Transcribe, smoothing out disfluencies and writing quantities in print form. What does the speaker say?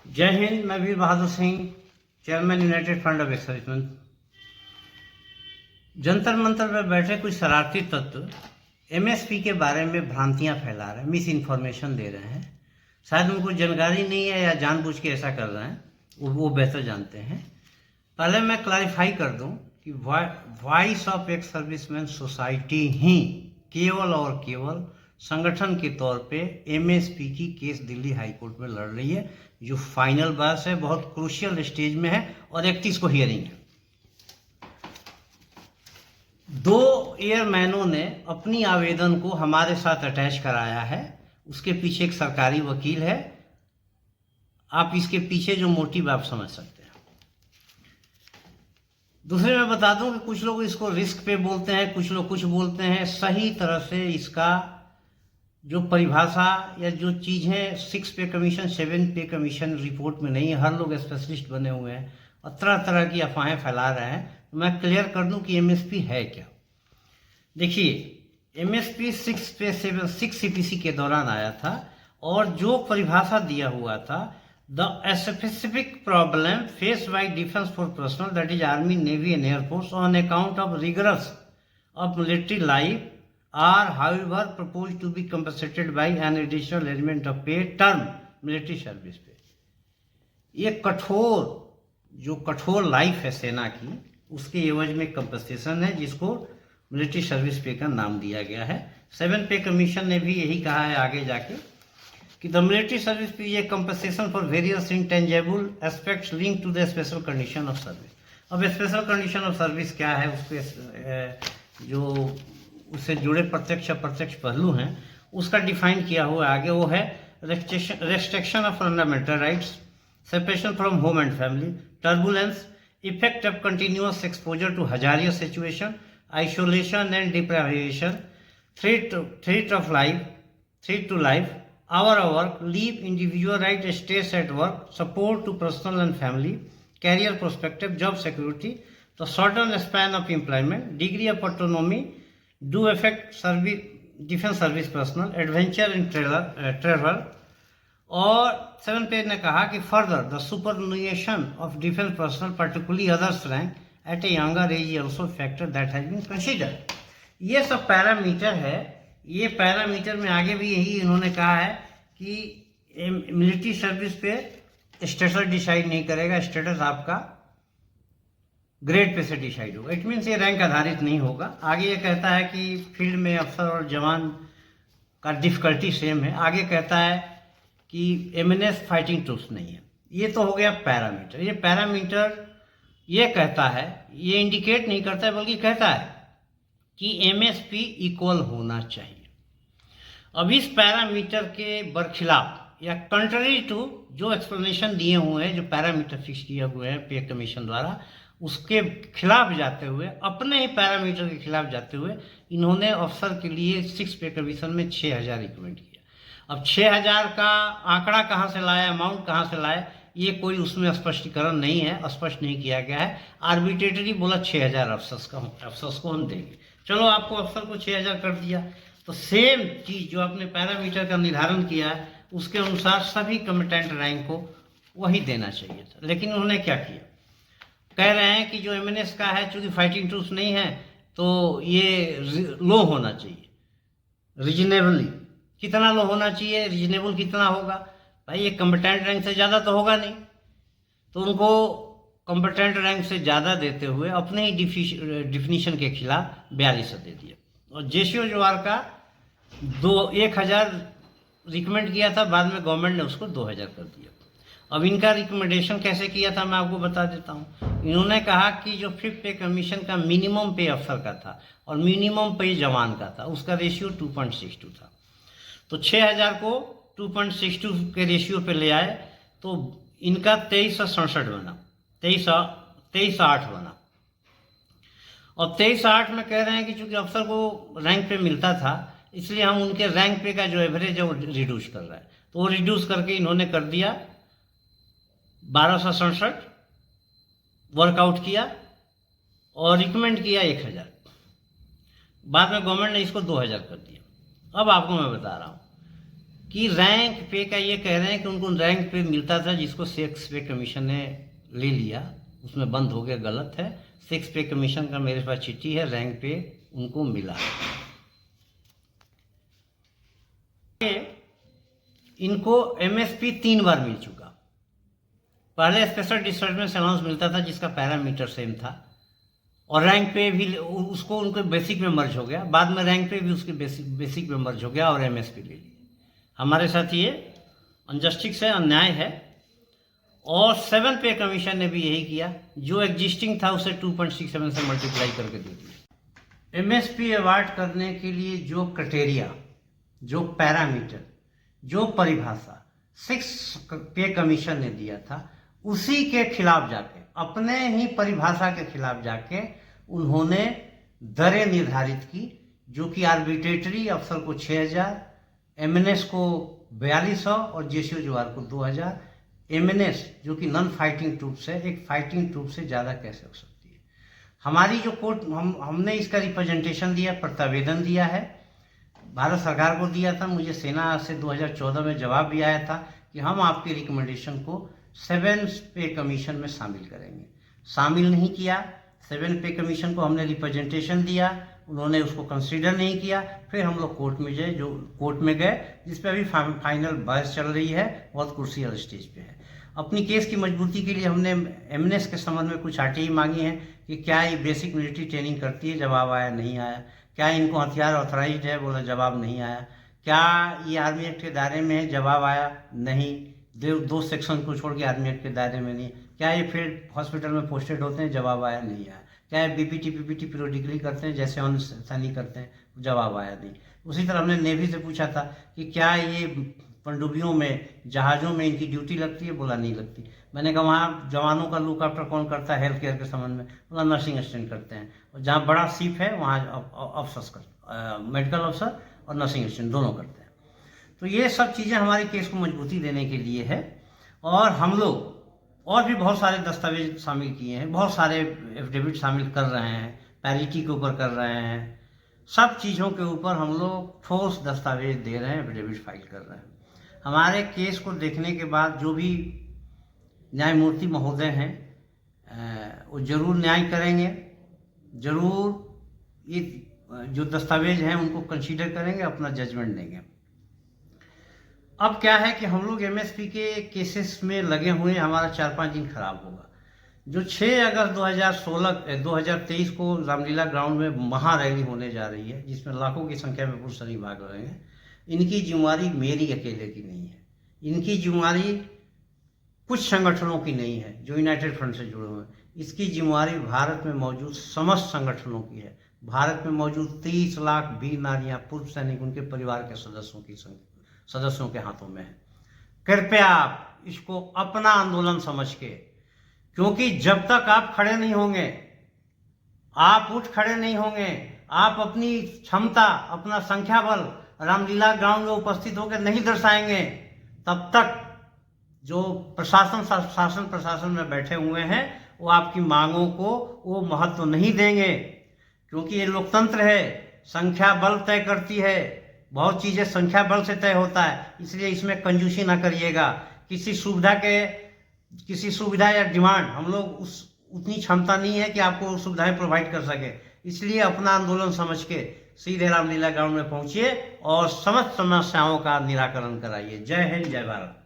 जय हिंद। मैं Veer Bahadur Singh, chairman united front of ex serviceman. Jantar Mantar पर बैठे कुछ शरारती तत्व एमएसपी के बारे में भ्रांतियां फैला रहे हैं, मिस इन्फॉर्मेशन दे रहे हैं। शायद उनको जानकारी नहीं है या जानबूझ के ऐसा कर रहे हैं, वो बेहतर जानते हैं। पहले मैं क्लैरिफाई कर दूं कि voice of ex serviceman society ही केवल और केवल संगठन के तौर पे एमएसपी की केस दिल्ली हाई कोर्ट में लड़ रही है, जो फाइनल बहस है, बहुत क्रूशियल स्टेज में है और 31 को हियरिंग है। 2 एयरमैनों ने अपनी आवेदन को हमारे साथ अटैच कराया है। उसके पीछे एक सरकारी वकील है। आप इसके पीछे जो मोटिव आप समझ सकते हैं। दूसरे मैं बता दूं कि कुछ लोग इसको रिस्क पे बोलते हैं, कुछ लोग कुछ बोलते हैं। सही तरह से इसका जो परिभाषा या जो चीज़ है 6 पे कमीशन 7 पे कमीशन रिपोर्ट में नहीं है। हर लोग स्पेशलिस्ट बने हुए हैं और तरह तरह की अफवाहें फैला रहे हैं। तो मैं क्लियर कर दूं कि एमएसपी है क्या। देखिए, एमएसपी 6 पे 7 6 सीपीसी के दौरान आया था और जो परिभाषा दिया हुआ था, the specific problem face by defence force personal that is army, navy and air force on account of rigorous of military life are however proposed to be compensated by an additional element of pay term military service पे। ये कठोर life है सेना की, उसके एवज में compensation है, जिसको मिलिट्री सर्विस पे का नाम दिया गया है। 7 पे कमीशन ने भी यही कहा है आगे जाके कि द मिलिट्री सर्विस पे ये compensation for various intangible aspects link to the special condition of service. अब स्पेशल कंडीशन ऑफ सर्विस क्या है, उस पर जो उससे जुड़े प्रत्यक्ष अप्रत्यक्ष पहलू हैं उसका डिफाइन किया हुआ आगे। वो है restriction of fundamental rights, separation from home and family, turbulence, effect of continuous exposure to hazardous situation, isolation and deprivation, threat to life, hour work, leave, individual right, stress at work, support to personal and family, career prospective, job security, the shorten span of employment, degree of autonomy, do affect service defence service personnel, adventure in travel. और 7 pay ने कहा कि further the सुपरनुएशन of defence personnel particularly others rank at a younger age also factor that has been considered. ये सब parameter है। ये parameter में आगे भी यही इन्होंने कहा है कि मिलिट्री सर्विस पे स्टेटस डिसाइड नहीं करेगा, स्टेटस आपका ग्रेड पे से डिसाइड होगा। इट मीन्स ये रैंक आधारित नहीं होगा। आगे ये कहता है कि फील्ड में अफसर और जवान का डिफिकल्टी सेम है। आगे कहता है कि एमएनएस फाइटिंग ट्रूप्स नहीं है। ये तो हो गया पैरामीटर। ये पैरामीटर ये कहता है, ये इंडिकेट नहीं करता है बल्कि कहता है कि एमएसपी इक्वल होना चाहिए। अब इस पैरामीटर के बरखिलाफ या कंट्री टू जो एक्सप्लेनेशन दिए हुए हैं, जो पैरामीटर फिक्स किए हुए हैं पे कमीशन द्वारा, उसके खिलाफ जाते हुए, अपने ही पैरामीटर के खिलाफ जाते हुए, इन्होंने अफसर के लिए 6 पे कमीशन में 6000 रिकमेंड किया। अब 6000 का आंकड़ा कहाँ से लाया, अमाउंट कहाँ से लाया, ये कोई उसमें स्पष्टीकरण नहीं है, स्पष्ट नहीं किया गया है। आर्बिट्रेटरी बोला 6000 अफसर्स को हम देंगे। चलो, आपको अफसर को 6000 कर दिया, तो सेम चीज जो आपने पैरामीटर का निर्धारण किया है उसके अनुसार सभी कमिटेंट रैंक को वही देना चाहिए था। लेकिन उन्होंने क्या किया, कह रहे हैं कि जो एमएनएस का है, चूंकि फाइटिंग ट्रूप्स नहीं है तो ये लो होना चाहिए। रीजनेबली कितना लो होना चाहिए, रीजनेबल कितना होगा भाई, ये कम्पिटेंट रैंक से ज़्यादा तो होगा नहीं। तो उनको कम्पिटेंट रैंक से ज़्यादा देते हुए अपने ही डिफिनीशन के खिलाफ 42 दे दिया। और जेसीओ जवार का 1000 रिकमेंड किया था, बाद में गवर्नमेंट ने उसको 2000 कर दिया। अब इनका रिकमेंडेशन कैसे किया था मैं आपको बता देता हूँ। इन्होंने कहा कि जो 5th पे कमीशन का मिनिमम पे अफसर का था और मिनिमम पे जवान का था, उसका रेशियो 2.62 था। तो 6000 को 2.62 के रेशियो पे ले आए तो इनका 2367 बना, 2308 बना। और 2308 में कह रहे हैं कि चूंकि अफसर को रैंक पे मिलता था, इसलिए हम उनके रैंक पे का जो एवरेज है वो रिड्यूस कर रहा है। तो वो रिड्यूस करके इन्होंने कर दिया 1267, वर्कआउट किया और रिकमेंड किया 1000। बाद में गवर्नमेंट ने इसको 2000 कर दिया। अब आपको मैं बता रहा हूँ कि रैंक पे का ये कह रहे हैं कि उनको रैंक पे मिलता था जिसको 6 पे कमीशन ने ले लिया, उसमें बंद हो गया, गलत है। 6 पे कमीशन का मेरे पास चिट्ठी है, रैंक पे उनको मिला। इनको एमएसपी 3 बार मिल चुका। पहले स्पेशल डिस्टर्बेंस अलाउंस मिलता था जिसका पैरामीटर सेम था, और रैंक पे भी उसको उनके बेसिक में मर्ज हो गया। बाद में रैंक पे भी उसके बेसिक में मर्ज हो गया और एमएसपी ले लिया। हमारे साथ ये अनजस्टिस है, अन्याय है। और 7 पे कमीशन ने भी यही किया, जो एग्जिस्टिंग था उसे 2.67 से मल्टीप्लाई करके दे दिया। एमएसपी अवार्ड करने के लिए जो क्राइटेरिया, जो पैरामीटर, जो परिभाषा 6 पे कमीशन ने दिया था, उसी के खिलाफ जाके, अपने ही परिभाषा के खिलाफ जाके उन्होंने दरें निर्धारित की, जो कि आर्बिट्रेटरी अफसर को 6000, एमएनएस को 4200 और जेसीओ जवार को 2000। एमएनएस जो कि नॉन फाइटिंग ट्रूप्स है, एक फाइटिंग ट्रूप से ज़्यादा कैसे हो सकती है। हमारी जो कोर्ट, हमने इसका रिप्रेजेंटेशन दिया, प्रत्यावेदन दिया है, भारत सरकार को दिया था। मुझे सेना से 2014 में जवाब भी आया था कि हम आपकी रिकमेंडेशन को 7 पे कमीशन में शामिल करेंगे। शामिल नहीं किया। 7 पे कमीशन को हमने रिप्रेजेंटेशन दिया, उन्होंने उसको कंसीडर नहीं किया। फिर हम लोग कोर्ट में गए, जिस पे अभी फाइनल बहस चल रही है, बहुत कुर्सियल स्टेज पे है। अपनी केस की मजबूती के लिए हमने एमएनएस के संबंध में कुछ आरटीआई मांगी है कि क्या ये बेसिक मिलिट्री ट्रेनिंग करती है, जवाब आया नहीं आया। क्या इनको हथियार ऑथराइज्ड है, बोला जवाब नहीं आया। क्या ये आर्मी एक्ट के दायरे में है, जवाब आया नहीं। 2 सेक्शन को छोड़ के आर्मी एक्ट के दायरे में नहीं। क्या ये फील्ड हॉस्पिटल में पोस्टेड होते हैं, जवाब आया नहीं आया। क्या ये बीपीटी पीपीटी पीरियडिकली करते हैं जैसे अन्य सैनिक करते हैं, जवाब आया नहीं। उसी तरह हमने नेवी से पूछा था कि क्या ये पनडुब्बियों में, जहाज़ों में इनकी ड्यूटी लगती है, बोला नहीं लगती। मैंने कहा वहाँ जवानों का लुक आफ्टर कौन करता है हेल्थ केयर के संबंध में, बोला नर्सिंग असिस्टेंट करते हैं। और जहाँ बड़ा शिप है वहाँ मेडिकल अफसर और नर्सिंग असिस्टेंट दोनों करते हैं। तो ये सब चीज़ें हमारी केस को मजबूती देने के लिए है। और हम लोग और भी बहुत सारे दस्तावेज शामिल किए हैं, बहुत सारे एफिडेविट शामिल कर रहे हैं, पैरिटी के ऊपर कर रहे हैं, सब चीज़ों के ऊपर हम लोग ठोस दस्तावेज दे रहे हैं, एफिडेविट फाइल कर रहे हैं। हमारे केस को देखने के बाद जो भी न्यायमूर्ति महोदय हैं वो जरूर न्याय करेंगे, जरूर ये जो दस्तावेज हैं उनको कंसीडर करेंगे, अपना जजमेंट देंगे। अब क्या है कि हम लोग एमएसपी के केसेस में लगे हुए हैं, हमारा 4-5 दिन खराब होगा। जो 6 अगस्त 2023 को रामलीला ग्राउंड में महा रैली होने जा रही है, जिसमें लाखों की संख्या में पुरुष सैनिक भाग रहे हैं, इनकी जिम्मेवारी मेरी अकेले की नहीं है। इनकी जिम्मेवारी कुछ संगठनों की नहीं है जो यूनाइटेड फ्रंट से जुड़े हुए हैं। इसकी जिम्मेवारी भारत में मौजूद समस्त संगठनों की है। भारत में मौजूद 30 लाख वीर नारियां, पूर्व सैनिक, उनके परिवार के सदस्यों के हाथों में है। कृपया आप इसको अपना आंदोलन समझ के, क्योंकि जब तक आप खड़े नहीं होंगे, आप उठ खड़े नहीं होंगे, आप अपनी क्षमता, अपना संख्या बल रामलीला ग्राउंड में उपस्थित होकर नहीं दर्शाएंगे, तब तक जो प्रशासन में बैठे हुए हैं वो आपकी मांगों को वो महत्व नहीं देंगे। क्योंकि ये लोकतंत्र है, संख्या बल तय करती है, बहुत चीजें संख्या बल से तय होता है। इसलिए इसमें कंजूसी ना करिएगा। किसी सुविधा या डिमांड, हम लोग उतनी क्षमता नहीं है कि आपको सुविधाएं प्रोवाइड कर सके। इसलिए अपना आंदोलन समझ के सीधे रामलीला ग्राउंड में पहुंचिए और समस्त समस्याओं का निराकरण कराइए। जय हिंद, जय भारत।